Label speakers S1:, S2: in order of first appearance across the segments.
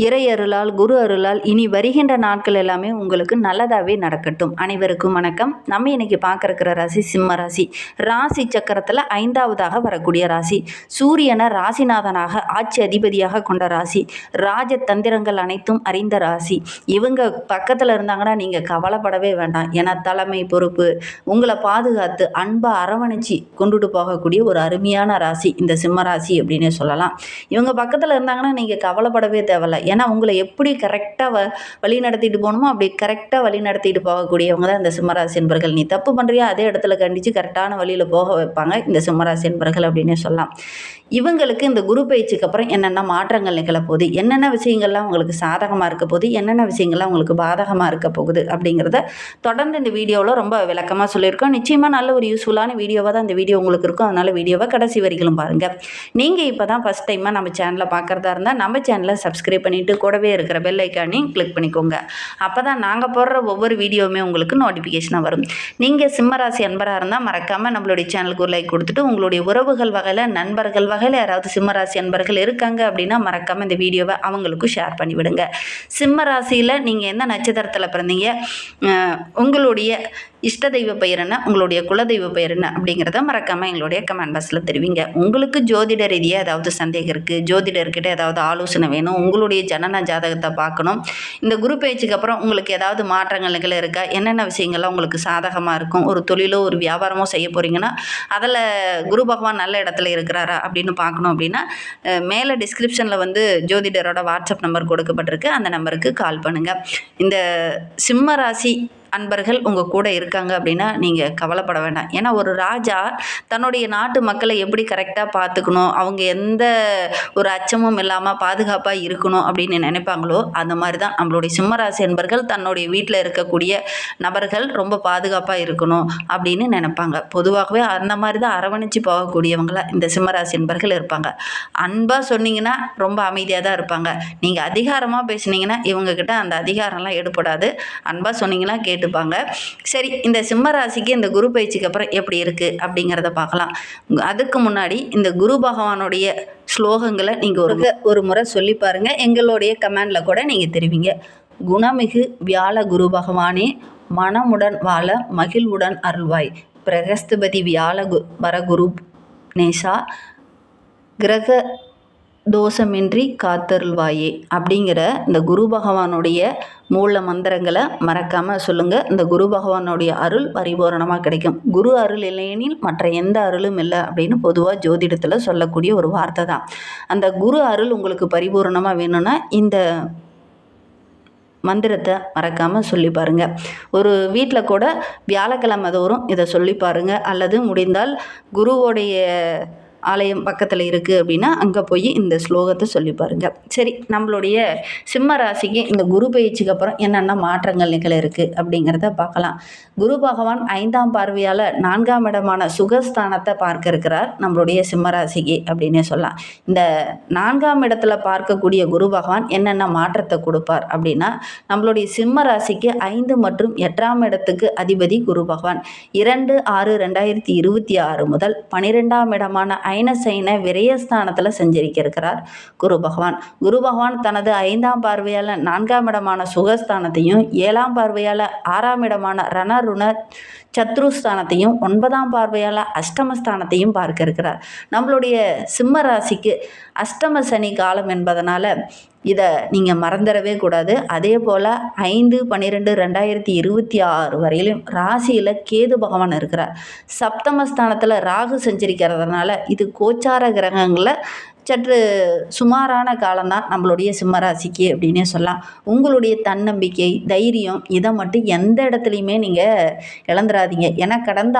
S1: இறை அருளால் குரு அருளால் இனி வருகின்ற நாட்கள் எல்லாமே உங்களுக்கு நல்லதாகவே நடக்கட்டும். அனைவருக்கும் வணக்கம். நம்ம இன்னைக்கு பார்க்க ராசி சிம்ம ராசி. ராசி சக்கரத்தில் 5வதாக வரக்கூடிய ராசி. சூரியனை ராசிநாதனாக ஆட்சி அதிபதியாக கொண்ட ராசி. ராஜதந்திரங்கள் அனைத்தும் அறிந்த ராசி. இவங்க பக்கத்தில் இருந்தாங்கன்னா நீங்கள் கவலைப்படவே வேண்டாம். ஏன்னா தலைமை பொறுப்பு உங்களை பாதுகாத்து அன்பை அரவணைச்சி கொண்டுட்டு போகக்கூடிய ஒரு அருமையான ராசி இந்த சிம்ம ராசி அப்படின்னு சொல்லலாம். இவங்க பக்கத்தில் இருந்தாங்கன்னா நீங்கள் கவலைப்படவே தேவையில்லை. ஏன்னா உங்களை எப்படி கரெக்டாக வழி நடத்திட்டு போகணுமோ அப்படி கரெக்டாக வழி நடத்திட்டு போகக்கூடியவங்க தான் இந்த சிம்மராசி என்பர்கள். நீ தப்பு பண்ணுறியா அதே இடத்துல கண்டித்து கரெக்டான வழியில் போக வைப்பாங்க இந்த சிம்மராசி என்பர்கள் அப்படின்னே சொல்லலாம். இவங்களுக்கு இந்த குரு பயிற்சிக்கு அப்புறம் என்னென்ன மாற்றங்கள் நிகழப்போகுது, என்னென்ன விஷயங்கள்லாம் உங்களுக்கு சாதகமாக இருக்க போகுது, என்னென்ன விஷயங்கள்லாம் உங்களுக்கு பாதகமாக இருக்க போகுது அப்படிங்கிறத தொடர்ந்து இந்த வீடியோவில் ரொம்ப விளக்கமாக சொல்லியிருக்கோம். நிச்சயமாக நல்ல ஒரு யூஸ்ஃபுல்லான வீடியோவாக தான் இந்த வீடியோ உங்களுக்கு இருக்கும். அதனால் வீடியோவை கடைசி வரைக்கும் பாருங்கள். நீங்கள் இப்போ தான் ஃபஸ்ட் டைமாக நம்ம சேனலை பார்க்குறதா இருந்தால் நம்ம சேனலை சப்ஸ்கிரைப் பண்ணிவிட்டு கூடவே இருக்கிற பெல் ஐக்கானையும் கிளிக் பண்ணிக்கோங்க. அப்போ தான் நாங்கள் போடுற ஒவ்வொரு வீடியோவுமே உங்களுக்கு நோட்டிஃபிகேஷனாக வரும். நீங்கள் சிம்மராசி அன்பராக இருந்தால் மறக்காமல் நம்மளுடைய சேனலுக்கு ஒரு லைக் கொடுத்துட்டு உங்களுடைய உறவுகள் வகையில் நண்பர்கள் வகையில் யாராவது சிம்மராசி அன்பர்கள் இருக்காங்க அப்படின்னா மறக்காமல் இந்த வீடியோவை அவங்களுக்கும் ஷேர் பண்ணிவிடுங்க. சிம்மராசியில் நீங்கள் எந்த நட்சத்திரத்தில் பிறந்தீங்க, உங்களுடைய இஷ்ட தெய்வ பெயர் என்ன, உங்களுடைய குலதெய்வ பெயர் என்ன அப்படிங்கிறத மறக்காமல் எங்களுடைய கமெண்ட் பாக்ஸில் தெரிவிங்க. உங்களுக்கு ஜோதிட ரீதியாக ஏதாவது சந்தேகம் இருக்குது, ஜோதிடர்கிட்ட ஏதாவது ஆலோசனை வேணும், உங்களுடைய ஜனன ஜாதகத்தை பார்க்கணும், இந்த குரு பயிற்சிக்கு அப்புறம் உங்களுக்கு ஏதாவது மாற்றங்கள் இருக்கா, என்னென்ன விஷயங்கள்லாம் உங்களுக்கு சாதகமாக இருக்கும், ஒரு தொழிலோ ஒரு வியாபாரமோ செய்ய போகிறீங்கன்னா அதில் குரு பகவான் நல்ல இடத்துல இருக்கிறாரா அப்படின்னு பார்க்கணும் அப்படின்னா மேலே டிஸ்கிரிப்ஷனில் ஜோதிடரோட வாட்ஸ்அப் நம்பர் கொடுக்கப்பட்டிருக்கு. அந்த நம்பருக்கு கால் பண்ணுங்கள். இந்த சிம்ம ராசி அன்பர்கள் உங்கள் கூட இருக்காங்க அப்படின்னா நீங்கள் கவலைப்பட வேண்டாம். ஏன்னா ஒரு ராஜா தன்னுடைய நாட்டு மக்களை எப்படி கரெக்டாக பார்த்துக்கணும், அவங்க எந்த ஒரு அச்சமும் இல்லாமல் பாதுகாப்பாக இருக்கணும் அப்படின்னு நினைப்பாங்களோ அந்த மாதிரி தான் நம்மளுடைய சிம்மராசி அன்பர்கள் தன்னுடைய வீட்டில் இருக்கக்கூடிய நபர்கள் ரொம்ப பாதுகாப்பாக இருக்கணும் அப்படின்னு நினைப்பாங்க. பொதுவாகவே அந்த மாதிரி தான் அரவணைச்சு போகக்கூடியவங்களா இந்த சிம்மராசி அன்பர்கள் இருப்பாங்க. அன்பாக சொன்னீங்கன்னா ரொம்ப அமைதியாக தான் இருப்பாங்க. நீங்கள் அதிகாரமாக பேசுனீங்கன்னா இவங்கக்கிட்ட அந்த அதிகாரம்லாம் எடுப்படாது. அன்பாக சொன்னீங்கன்னா கேட்டுப்பாங்க. சரி, இந்த சிம்ம ராசிக்கு இந்த குரு பயிற்சிக்கு அப்புறம் எப்படி இருக்குது அப்படிங்கிறத பார்க்கலாம். அதுக்கு முன்னாடி இந்த குரு பகவானுடைய ஸ்லோகங்களை நீங்கள் ஒரு முறை சொல்லி பாருங்கள். எங்களுடைய கமெண்டில் கூட நீங்கள் தெரிவிங்க. குணமிகு வியாழ குரு பகவானே, மனமுடன் வாழ மகிழ்வுடன் அருள்வாய். பிரகஸ்பதி வியாழ வரகுரு நேசா, கிரக தோஷமின்றி காத்தருள்வாயே அப்படிங்கிற இந்த குரு பகவானுடைய மூல மந்திரங்களை மறக்காமல் சொல்லுங்கள். இந்த குரு பகவானுடைய அருள் பரிபூரணமாக கிடைக்கும். குரு அருள் இல்லையெனில் மற்ற எந்த அருளும் இல்லை அப்படின்னு பொதுவாக ஜோதிடத்தில் சொல்லக்கூடிய ஒரு வார்த்தை தான். அந்த குரு அருள் உங்களுக்கு பரிபூரணமாக வேணும்னா இந்த மந்திரத்தை மறக்காமல் சொல்லி பாருங்கள். ஒரு வீட்டில் கூட வியாழக்கிழமை தோறும் இதை சொல்லி பாருங்கள். அல்லது முடிந்தால் குருவோடைய ஆலயம் பக்கத்தில் இருக்குது அப்படின்னா அங்கே போய் இந்த ஸ்லோகத்தை சொல்லி பாருங்கள். சரி, நம்மளுடைய சிம்ம ராசிக்கு இந்த குரு பயிற்சிக்கு அப்புறம் என்னென்ன மாற்றங்கள் நிகழ இருக்குது அப்படிங்கிறத பார்க்கலாம். குரு பகவான் 5ஆம் பார்வையால் 4ஆம் இடமான சுகஸ்தானத்தை பார்க்க இருக்கிறார் நம்மளுடைய சிம்ம ராசிக்கு அப்படின்னே சொல்லலாம். இந்த 4ஆம் இடத்துல பார்க்கக்கூடிய குரு பகவான் என்னென்ன மாற்றத்தை கொடுப்பார் அப்படின்னா, நம்மளுடைய சிம்ம ராசிக்கு 5 மற்றும் 8ஆம் இடத்துக்கு அதிபதி குரு பகவான் 2/6/2026 முதல் 12ஆம் இடமான ஐனசைன விரயஸ்தானத்தில் சஞ்சரிக்க இருக்கிறார் குரு பகவான். குரு பகவான் தனது 5ஆம் பார்வையால் 4ஆம் இடமான சுகஸ்தானத்தையும் 7ஆம் பார்வையால் 6ஆம் இடமான ரணருண சத்ருஸ்தானத்தையும் 9ஆம் பார்வையால் அஷ்டமஸ்தானத்தையும் பார்க்க இருக்கிறார். நம்மளுடைய சிம்ம ராசிக்கு அஷ்டம சனி காலம் என்பதனால இதை நீங்கள் மறந்துடவே கூடாது. அதே போல் 5/12/2026 வரையிலும் ராசியில் கேது பகவான் இருக்கிறார். சப்தமஸ்தானத்தில் ராகு சஞ்சரிக்கிறதுனால இது கோச்சார கிரகங்களில் சற்று சுமாரான காலம்தான் நம்மளுடைய சிம்மராசிக்கு அப்படின்னே சொல்லலாம். உங்களுடைய தன்னம்பிக்கை, தைரியம் இதை மட்டும் எந்த இடத்துலையுமே நீங்கள் இழந்துடாதீங்க. ஏன்னா கடந்த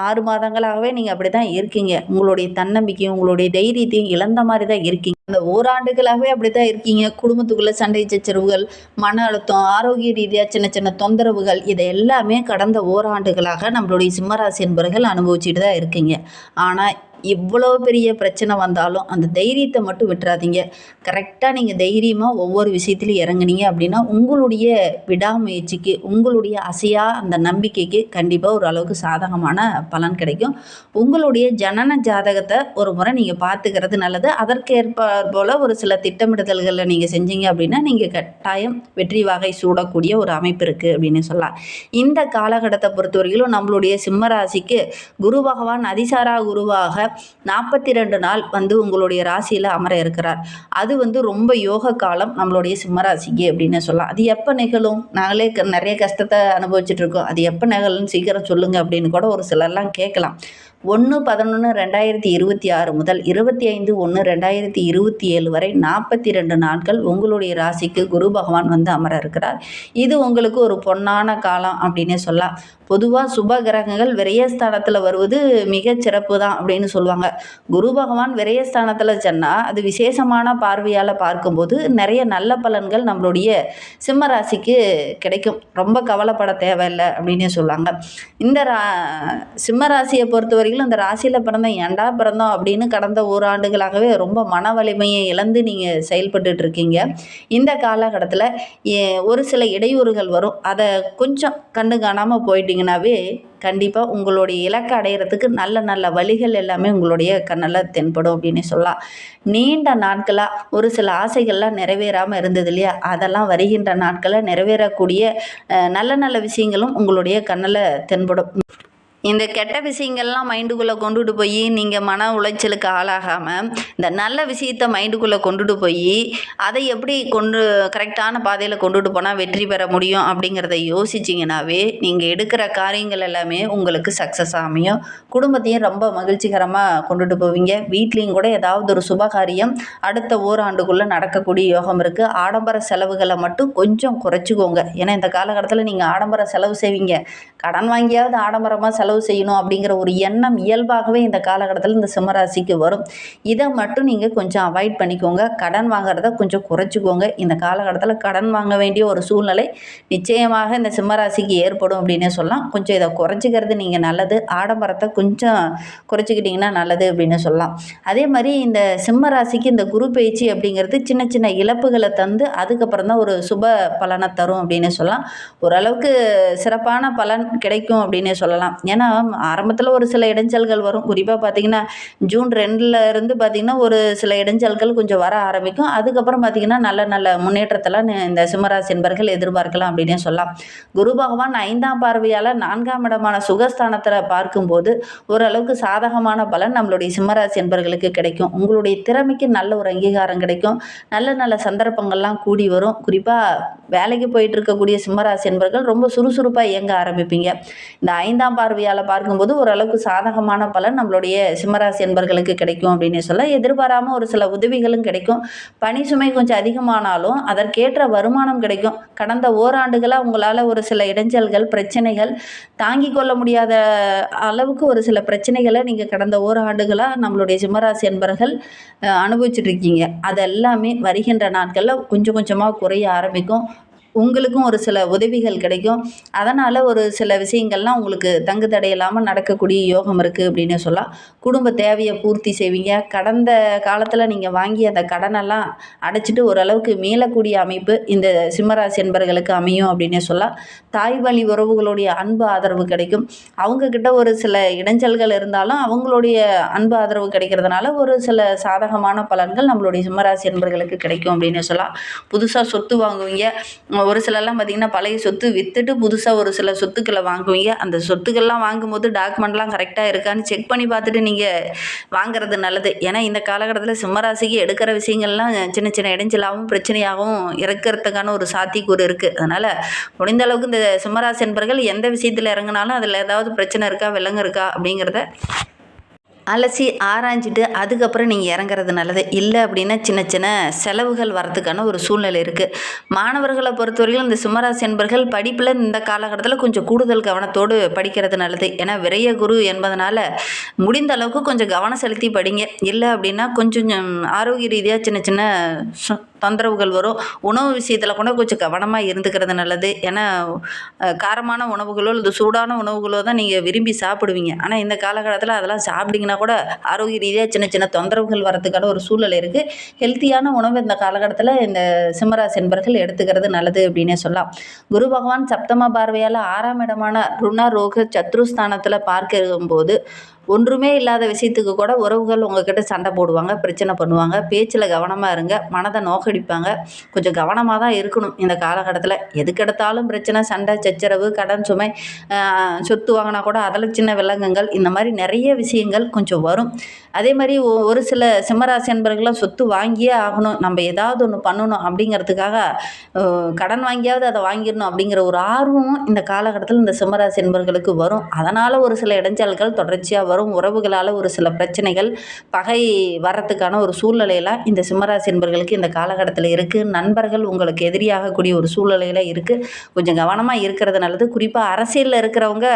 S1: 6 மாதங்களாகவே நீங்கள் அப்படி தான் இருக்கீங்க. உங்களுடைய தன்னம்பிக்கையும் உங்களுடைய தைரியத்தையும் இழந்த மாதிரி தான் இருக்கீங்க. அந்த ஓராண்டுகளாகவே அப்படி தான் இருக்கீங்க. குடும்பத்துக்குள்ளே சண்டை சச்சரவுகள், மன அழுத்தம், ஆரோக்கிய ரீதியாக சின்ன சின்ன தொந்தரவுகள் இதை எல்லாமே கடந்த ஓராண்டுகளாக நம்மளுடைய சிம்மராசி என்பவர்கள் அனுபவிச்சுட்டு தான் இருக்கீங்க. ஆனால் இவ்வளோ பெரிய பிரச்சனை வந்தாலும் அந்த தைரியத்தை மட்டும் விட்டுறாதீங்க. கரெக்டாக நீங்கள் தைரியமாக ஒவ்வொரு விஷயத்துலையும் இறங்குனீங்க அப்படின்னா உங்களுடைய விடாமுயற்சிக்கு, உங்களுடைய அசையா அந்த நம்பிக்கைக்கு கண்டிப்பாக ஒரு அளவுக்கு சாதகமான பலன் கிடைக்கும். உங்களுடைய ஜனன ஜாதகத்தை ஒரு முறை நீங்கள் பார்த்துக்கிறது நல்லது. அதற்கேற்பார் போல் ஒரு சில திட்டமிடுதல்களை நீங்கள் செஞ்சீங்க அப்படின்னா நீங்கள் கட்டாயம் வெற்றி வாகை சூடக்கூடிய ஒரு அமைப்பு இருக்குது அப்படின்னு சொல்லலாம். இந்த காலகட்டத்தை பொறுத்தவரையிலும் நம்மளுடைய சிம்மராசிக்கு குரு பகவான் அதிசாரா குருவாக 42 நாள் உங்களுடைய ராசியில் அமர இருக்கிறார். அது ரொம்ப யோக காலம் நம்மளுடைய சிம்மராசிக்கு அப்படின்னு சொல்லலாம். அது எப்போ நிகழும்? நாங்களே நிறைய கஷ்டத்தை அனுபவிச்சுட்டு இருக்கோம். அது எப்போ நிகழும்னு சீக்கிரம் சொல்லுங்க அப்படின்னு கூட ஒரு சிலர்லாம் கேட்கலாம். 1/11/2026 முதல் 25/1/2027 வரை 42 நாட்கள் உங்களுடைய ராசிக்கு குரு பகவான் அமர இருக்கிறார். இது உங்களுக்கு ஒரு பொன்னான காலம் அப்படின்னே சொல்லலாம். பொதுவாக சுப கிரகங்கள் விரயஸ்தானத்தில் வருவது மிகச் சிறப்பு தான் அப்படின்னு சொல்லுவாங்க. குரு பகவான் விரயஸ்தானத்தில் சொன்னால் அது விசேஷமான பார்வையால் பார்க்கும்போது நிறைய நல்ல பலன்கள் நம்மளுடைய சிம்ம ராசிக்கு கிடைக்கும். ரொம்ப கவலைப்பட தேவையில்லை அப்படின்னே சொல்லுவாங்க. இந்த சிம்ம ராசியை பொறுத்தவரை இந்த ராசியில் பிறந்த ஏண்டா பிறந்தோம் அப்படின்னு கடந்த ஓராண்டுகளாகவே ரொம்ப மன வலிமையை இழந்து நீங்கள் செயல்பட்டு இருக்கீங்க. இந்த காலகட்டத்தில் ஒரு சில இடையூறுகள் வரும். அதை கொஞ்சம் கண்டு காணாமல் போயிட்டீங்கன்னாவே கண்டிப்பாக உங்களுடைய இலக்கை அடையிறதுக்கு நல்ல நல்ல வழிகள் எல்லாமே உங்களுடைய கண்ணில் தென்படும் அப்படின்னு சொல்லலாம். நீண்ட நாட்களாக ஒரு சில ஆசைகள்லாம் நிறைவேறாமல் இருந்தது இல்லையா, அதெல்லாம் வருகின்ற நாட்களில் நிறைவேறக்கூடிய நல்ல நல்ல விஷயங்களும் உங்களுடைய கண்ணில் தென்படும். இந்த கெட்ட விஷயங்கள்லாம் மைண்டுக்குள்ளே கொண்டுட்டு போய் நீங்கள் மன உளைச்சலுக்கு ஆளாகாமல் இந்த நல்ல விஷயத்தை மைண்டுக்குள்ளே கொண்டுட்டு போய் அதை எப்படி கரெக்டான பாதையில் கொண்டுட்டு போனால் வெற்றி பெற முடியும் அப்படிங்கிறத யோசிச்சிங்கனாவே நீங்கள் எடுக்கிற காரியங்கள் எல்லாமே உங்களுக்கு சக்ஸஸ் அமையும். குடும்பத்தையும் ரொம்ப மகிழ்ச்சிகரமாக கொண்டுட்டு போவீங்க. வீட்லேயும் கூட ஏதாவது ஒரு சுபகாரியம் அடுத்த ஓராண்டுக்குள்ளே நடக்கக்கூடிய யோகம் இருக்குது. ஆடம்பர செலவுகளை மட்டும் கொஞ்சம் குறைச்சிக்கோங்க. ஏன்னா இந்த காலகட்டத்தில் நீங்கள் ஆடம்பர செலவு செய்வீங்க. கடன் வாங்கியாவது ஆடம்பரமாக செலவு செய்யணும் அப்படிங்கிற ஒரு எண்ணம் இயல்பாகவே இந்த காலகட்டத்தில் இந்த சிம்மராசிக்கு வரும். இதை மட்டும் நீங்கள் கொஞ்சம் அவாய்ட் பண்ணிக்கோங்க. கடன் வாங்குறத கொஞ்சம் குறைச்சிக்கோங்க. இந்த காலகட்டத்தில் கடன் வாங்க வேண்டிய ஒரு சூழ்நிலை நிச்சயமாக இந்த சிம்மராசிக்கு ஏற்படும் அப்படின்னே சொல்லலாம். கொஞ்சம் இதை குறைச்சிக்கிறது நீங்கள் நல்லது. ஆடம்பரத்தை கொஞ்சம் குறைச்சிக்கிட்டிங்கன்னா நல்லது அப்படின்னு சொல்லலாம். அதே மாதிரி இந்த சிம்மராசிக்கு இந்த குரு பயிற்சி அப்படிங்கிறது சின்ன சின்ன இழப்புகளை தந்து அதுக்கப்புறம் தான் ஒரு சுப பலனை தரும் அப்படின்னு சொல்லலாம். ஓரளவுக்கு சிறப்பான பலன் கிடைக்கும் அப்படின்னே சொல்லலாம். ஏன்னா ஆரம்பத்தில் ஒரு சில இடைஞ்சல்கள் வரும். குறிப்பாக பார்த்திங்கன்னா ஜூன் 2 பார்த்திங்கன்னா ஒரு சில இடைஞ்சல்கள் கொஞ்சம் வர ஆரம்பிக்கும். அதுக்கப்புறம் பார்த்திங்கன்னா நல்ல நல்ல முன்னேற்றத்தெல்லாம் இந்த சிம்மராசி என்பர்கள் எதிர்பார்க்கலாம் அப்படின்னே சொல்லலாம். குரு பகவான் 5ஆம் பார்வையால் 4ஆம் இடமான சுகஸ்தானத்தில் பார்க்கும்போது ஓரளவுக்கு சாதகமான பலன் நம்மளுடைய சிம்மராசி என்பர்களுக்கு கிடைக்கும். உங்களுடைய திறமைக்கு நல்ல ஒரு அங்கீகாரம் கிடைக்கும். நல்ல நல்ல சந்தர்ப்பங்கள்லாம் கூடி வரும். குறிப்பாக வேலைக்கு போயிட்டு இருக்கக்கூடிய சிம்மராசி என்பர்கள் ரொம்ப சுறுசுறுப்பாக இயங்க ஆரம்பிப்பீங்க. இந்த 5ஆம் பார்வையால் பார்க்கும்போது ஓரளவுக்கு சாதகமான பலன் நம்மளுடைய சிம்மராசி என்பர்களுக்கு கிடைக்கும் அப்படின்னு சொல்ல. எதிர்பாராமல் ஒரு சில உதவிகளும் கிடைக்கும். பணி சுமை கொஞ்சம் அதிகமானாலும் அதற்கேற்ற வருமானம் கிடைக்கும். கடந்த ஓராண்டுகளாக உங்களால் ஒரு சில இடைஞ்சல்கள் பிரச்சனைகள் தாங்கி கொள்ள முடியாத அளவுக்கு ஒரு சில பிரச்சனைகளை நீங்கள் கடந்த ஓராண்டுகளாக நம்மளுடைய சிம்மராசி என்பர்கள் அனுபவிச்சுட்டு இருக்கீங்க. அதெல்லாமே வருகின்ற நாட்களில் கொஞ்சம் கொஞ்சமாக குறைய ஆரம்பிக்கும். உங்களுக்கும் ஒரு சில உதவிகள் கிடைக்கும். அதனால் ஒரு சில விஷயங்கள்லாம் உங்களுக்கு தங்கு தடையில்லாமல் நடக்கக்கூடிய யோகம் இருக்குது அப்படின்னு சொல்லலாம். குடும்ப தேவையை பூர்த்தி செய்வீங்க. கடந்த காலத்தில் நீங்கள் வாங்கி அந்த கடனெல்லாம் அடைச்சிட்டு ஓரளவுக்கு மீளக்கூடிய அமைப்பு இந்த சிம்மராசி என்பர்களுக்கு அமையும் அப்படின்னு சொல்லலாம். தாய் வழி உறவுகளுடைய அன்பு ஆதரவு கிடைக்கும். அவங்கக்கிட்ட ஒரு சில இடைஞ்சல்கள் இருந்தாலும் அவங்களுடைய அன்பு ஆதரவு கிடைக்கிறதுனால ஒரு சில சாதகமான பலன்கள் நம்மளுடைய சிம்மராசி என்பர்களுக்கு கிடைக்கும் அப்படின்னு சொல்லலாம். புதுசாக சொத்து வாங்குவீங்க. ஒரு சிலர்லாம் பார்த்திங்கன்னா பழைய சொத்து விற்றுட்டு புதுசாக ஒரு சில சொத்துக்களை வாங்குவீங்க. அந்த சொத்துக்கள்லாம் வாங்கும்போது டாக்குமெண்ட்லாம் கரெக்டாக இருக்கான்னு செக் பண்ணி பார்த்துட்டு நீங்கள் வாங்குறது நல்லது. ஏன்னா இந்த காலகட்டத்தில் சிம்மராசிக்கு எடுக்கிற விஷயங்கள்லாம் சின்ன சின்ன இடைஞ்சலாகவும் பிரச்சனையாகவும் இறக்கிறதுக்கான ஒரு சாத்தியக்கூறு இருக்குது. அதனால் முடிந்த அளவுக்கு இந்த சிம்மராசி என்பர்கள் எந்த விஷயத்தில் இறங்கினாலும் அதில் ஏதாவது பிரச்சனை இருக்கா விலங்கு இருக்கா அப்படிங்கிறத அலசி ஆராய்ஞ்சிட்டு அதுக்கப்புறம் நீங்கள் இறங்குறது நல்லது. இல்லை அப்படின்னா சின்ன சின்ன செலவுகள் வரதுக்கான ஒரு சூழ்நிலை இருக்குது. மாணவர்களை பொறுத்தவரைக்கும் இந்த சிம்மராசி என்பர்கள் படிப்பில் இந்த காலகட்டத்தில் கொஞ்சம் கூடுதல் கவனத்தோடு படிக்கிறது நல்லது. ஏன்னா விரைய குரு என்பதனால முடிந்த அளவுக்கு கொஞ்சம் கவனம் செலுத்தி படிங்க. இல்லை அப்படின்னா கொஞ்சம் ஆரோக்கிய ரீதியாக சின்ன சின்ன தொந்தரவுகள் வரும். உணவு விஷயத்தில் கூட கொஞ்சம் கவனமாக இருந்துக்கிறது நல்லது. ஏன்னா காரமான உணவுகளோ அல்லது சூடான உணவுகளோ தான் நீங்கள் விரும்பி சாப்பிடுவீங்க. ஆனால் இந்த காலகட்டத்தில் அதெல்லாம் சாப்பிட்டீங்கன்னா கூட ஆரோக்கிய ரீதியாக சின்ன சின்ன தொந்தரவுகள் வரதுக்கான ஒரு சூழ்நிலை இருக்குது. ஹெல்த்தியான உணவு இந்த காலகட்டத்தில் இந்த சிம்மராசி என்பர்கள் எடுத்துக்கிறது நல்லது அப்படின்னே சொல்லலாம். குரு பகவான் சப்தம பார்வையால் 6ஆம் இடமான ருண ரோக சத்ருஸ்தானத்தில் பார்க்கும்போது ஒன்றுமே இல்லாத விஷயத்துக்கு கூட உறவுகள் உங்ககிட்ட சண்டை போடுவாங்க, பிரச்சனை பண்ணுவாங்க. பேச்சில் கவனமாக இருங்க. மனதை நோக்கடிப்பாங்க. கொஞ்சம் கவனமாக தான் இருக்கணும் இந்த காலகட்டத்தில். எதுக்கெடுத்தாலும் பிரச்சனை, சண்டை, சச்சரவு, கடன் சுமை, சொத்து வாங்கினா கூட அதில் சின்ன வில்லங்கங்கள், இந்த மாதிரி நிறைய விஷயங்கள் கொஞ்சம் வரும். அதே மாதிரி ஒரு சில சிம்மராசி அன்பர்கள்லாம் சொத்து வாங்கியே ஆகணும், நம்ம ஏதாவது ஒன்று பண்ணணும் அப்படிங்கிறதுக்காக கடன் வாங்கியாவது அதை வாங்கிடணும் அப்படிங்கிற ஒரு ஆர்வமும் இந்த காலகட்டத்தில் இந்த சிம்மராசி அன்பர்களுக்கு வரும். அதனால் ஒரு சில இடைஞ்சல்கள் தொடர்ச்சியாக வரும். உறவுகளால் ஒரு சில பிரச்சனைகள், பகை வரத்துக்கான ஒரு சூழ்நிலையெல்லாம் இந்த சிம்மராசி என்பர்களுக்கு இந்த காலகட்டத்தில் இருக்குது. நண்பர்கள் உங்களுக்கு எதிரியாகக்கூடிய ஒரு சூழ்நிலையில் இருக்குது. கொஞ்சம் கவனமாக இருக்கிறது நல்லது. குறிப்பாக அரசியலில் இருக்கிறவங்க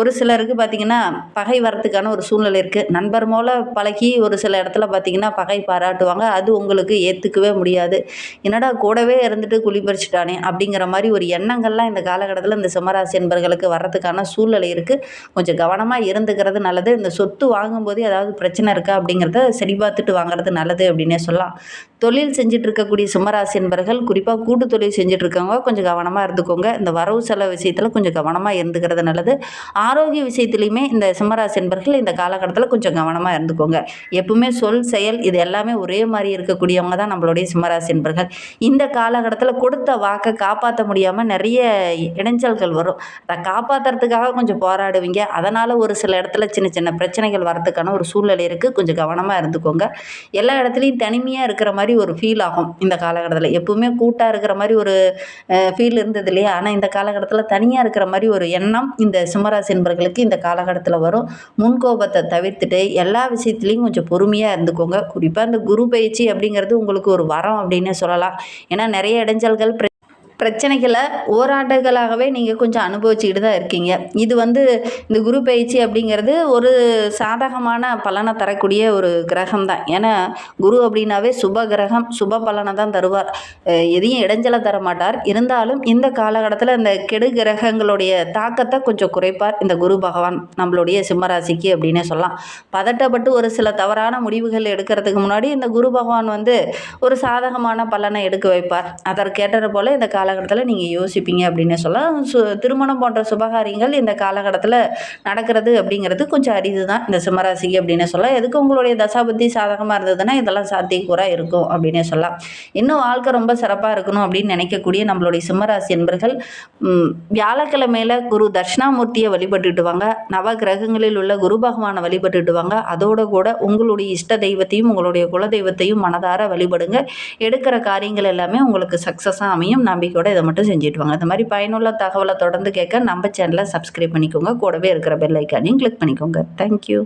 S1: ஒரு சிலருக்கு பார்த்திங்கன்னா பகை வரத்துக்கான ஒரு சூழ்நிலை இருக்குது. நண்பர் மூலம் பழகி ஒரு சில இடத்துல பார்த்திங்கன்னா பகை பாராட்டுவாங்க. அது உங்களுக்கு ஏற்றுக்கவே முடியாது. என்னடா கூடவே இருந்துட்டு குளிப்பறிச்சிட்டானே அப்படிங்கிற மாதிரி ஒரு எண்ணங்கள்லாம் இந்த காலகட்டத்தில் இந்த சிம்மராசி என்பர்களுக்கு வர்றதுக்கான சூழ்நிலை இருக்குது. கொஞ்சம் கவனமாக இருந்துக்கிறது நல்லது. இந்த சொத்து வாங்கும்போது ஏதாவது பிரச்சனை இருக்கா அப்படிங்கிறத சரி பார்த்துட்டு வாங்குறது நல்லது அப்படின்னே சொல்லலாம். தொழில் செஞ்சுட்டு இருக்கக்கூடிய சிம்மராசி என்பர்கள், குறிப்பாக கூட்டு தொழில் செஞ்சுட்டு இருக்கவங்க கொஞ்சம் கவனமாக இருந்துக்கோங்க. இந்த வரவு செலவு விஷயத்தில் கொஞ்சம் கவனமாக இருந்துக்கிறது நல்லது. ஆரோக்கிய விஷயத்துலையுமே இந்த சிம்மராசி என்பர்கள் இந்த காலகட்டத்தில் கொஞ்சம் கவனமாக இருந்துக்கோங்க. எப்பவுமே சொல், செயல் இது எல்லாமே ஒரே மாதிரி இருக்கக்கூடியவங்க தான் நம்மளுடைய சிம்மராசி என்பர்கள். இந்த காலகட்டத்தில் கொடுத்த வாக்கை காப்பாற்ற முடியாமல் நிறைய இடைஞ்சல்கள் வரும். அதை காப்பாற்றுறதுக்காக கொஞ்சம் போராடுவீங்க. அதனால் ஒரு சில இடத்துல சின்ன சின்ன பிரச்சனைகள் வரதுக்கான ஒரு சூழ்நிலை இருக்குது. கொஞ்சம் கவனமாக இருந்துக்கோங்க. எல்லா இடத்துலையும் தனிமையாக இருக்கிற மாதிரி ஒரு ஃபீல் ஆகும் இந்த காலகட்டத்தில். எப்பவுமே கூட்டாக இருக்கிற மாதிரி ஒரு ஃபீல் இருந்தது இல்லையா? ஆனால் இந்த காலகட்டத்தில் தனியாக இருக்கிற மாதிரி ஒரு எண்ணம் இந்த சிம்மராசி என்பர்களுக்கு இந்த காலகட்டத்தில் வரும். முன்கோபத்தை தவிர்த்துட்டு எல்லா விஷயத்துலையும் கொஞ்சம் பொறுமையாக இருந்துக்கோங்க. குறிப்பாக இந்த குரு பயிற்சி அப்படிங்கிறது உங்களுக்கு ஒரு வரம் அப்படின்னே சொல்லலாம். ஏன்னா நிறைய இடைஞ்சல்கள் பிரச்சனைகளை ஓராண்டுகளாகவே நீங்கள் கொஞ்சம் அனுபவிச்சுக்கிட்டு தான் இருக்கீங்க. இது இந்த குரு பயிற்சி அப்படிங்கிறது ஒரு சாதகமான பலனை தரக்கூடிய ஒரு கிரகம் தான். ஏன்னா குரு அப்படின்னாவே சுப கிரகம், சுப பலனை தான் தருவார். எதையும் இடைஞ்சலை தர மாட்டார். இருந்தாலும் இந்த காலகட்டத்தில் இந்த கெடு கிரகங்களுடைய தாக்கத்தை கொஞ்சம் குறைப்பார் இந்த குரு பகவான் நம்மளுடைய சிம்மராசிக்கு அப்படின்னே சொல்லலாம். பதட்டப்பட்டு ஒரு சில தவறான முடிவுகள் எடுக்கிறதுக்கு முன்னாடி இந்த குரு பகவான் ஒரு சாதகமான பலனை எடுக்க வைப்பார். அதற்கேற்ற போல் இந்த காலகட்டத்தில் நீங்கள் யோசிப்பீங்க அப்படின்னு சொல்லலாம். திருமணம் போன்ற சுபகாரியங்கள் இந்த காலகட்டத்தில் நடக்கிறது அப்படிங்கிறது கொஞ்சம் அரிது தான் இந்த சிம்மராசிக்கு அப்படின்னு சொல்லலாம். எதுக்கு உங்களுடைய தசாபுத்தி சாதகமாக இருந்ததுன்னா இதெல்லாம் சாத்தியக்கூறாக இருக்கும் அப்படின்னே சொல்லலாம். இன்னும் வாழ்க்கை ரொம்ப சிறப்பாக இருக்கணும் அப்படின்னு நினைக்கக்கூடிய நம்மளுடைய சிம்மராசி என்பர்கள் வியாழக்கிழமையில் குரு தட்சிணாமூர்த்தியை வழிபட்டுட்டு வாங்க. நவ கிரகங்களில் உள்ள குரு பகவானை வழிபட்டுட்டு வாங்க. அதோட கூட உங்களுடைய இஷ்ட தெய்வத்தையும் உங்களுடைய குல தெய்வத்தையும் மனதார வழிபடுங்க. எடுக்கிற காரியங்கள் எல்லாமே உங்களுக்கு சக்ஸஸாக அமையும். நம்பிக்கையோட இதை மட்டும் செஞ்சுட்டு வாங்க. இந்த மாதிரி பயனுள்ள தகவலை தொடர்ந்து கேட்க நம்ம சேனலை சப்ஸ்கிரைப் பண்ணிக்கோங்க. கூடவே இருக்கிற பெல் ஐக்கானையும் கிளிக் பண்ணிக்கோங்க. தேங்க்யூ.